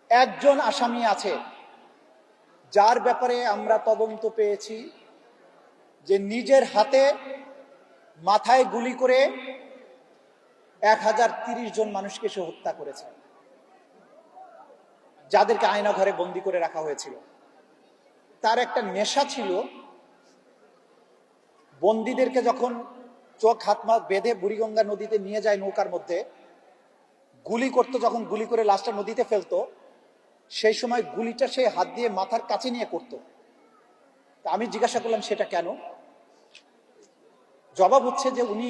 একজন আসামি আছে যার ব্যাপারে আমরা তদন্ত পেয়েছি যে নিজের হাতে মাথায় গুলি করে 1030 জন মানুষকে সে হত্যা করেছে, যাদেরকে আয়না ঘরে বন্দি করে রাখা হয়েছিল। তার একটা নেশা ছিল, বন্দীদেরকে যখন চোখ হাত পা বেঁধে বুড়িগঙ্গা নদীতে নিয়ে যায় নৌকার মধ্যে, গুলি করতো, যখন গুলি করে লাশটা নদীতে ফেলতো সেই সময় গুলিটা সে হাত দিয়ে মাথার কাছে নিয়ে করত। আমি জিজ্ঞাসা করলাম সেটা কেন? জবাব হচ্ছে যে উনি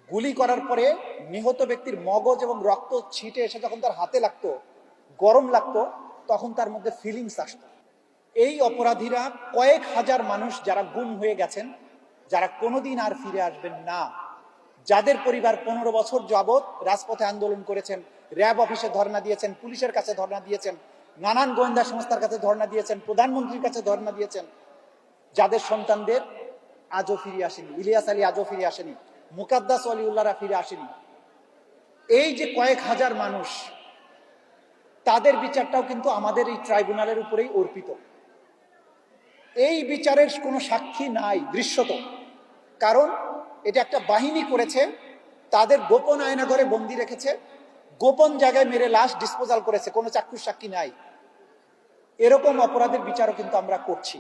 গুলি করার পরে নিহত ব্যক্তির মগজ এবং রক্ত ছিটে এসে যখন তার হাতে লাগতো, গরম লাগতো, তখন তার মধ্যে ফিলিংস আসতো। এই অপরাধীরা কয়েক হাজার মানুষ যারা গুম হয়ে গেছেন, যারা কোনোদিন আর ফিরে আসবেন না, যাদের পরিবার 15 বছর যাবৎ রাজপথে আন্দোলন করেছেন, র্যাব অফিসে ধর্ণা দিয়েছেন, পুলিশের কাছে ধর্ণা দিয়েছেন, নানান গোয়েন্দা সংস্থার কাছে ধর্ণা দিয়েছেন, প্রধানমন্ত্রীর কাছে ধর্ণা দিয়েছেন, যাদের সন্তানদের আজও ফিরে আসেনি। ইলিয়াস আলী আজও ফিরে আসেনি, মুকাদ্দাস ওয়ালিউল্লাহরা ফিরে আসেনি। এই যে কয়েক হাজার মানুষ, তাদের বিচারটাও কিন্তু আমাদের এই ট্রাইব্যুনালের উপরেই অর্পিত। এই বিচারের কোনো সাক্ষী নাই দৃশ্যত, কারণ এটা একটা বাহিনী করেছে, তাদের গোপন আয়নাঘরে বন্দি রেখেছে, গোপন জায়গায় মেরে লাশ ডিসপোজাল করেছে, কোনো চাক্ষুষ সাক্ষী নাই। এরকম অপরাধের বিচারও কিন্তু আমরা করছি।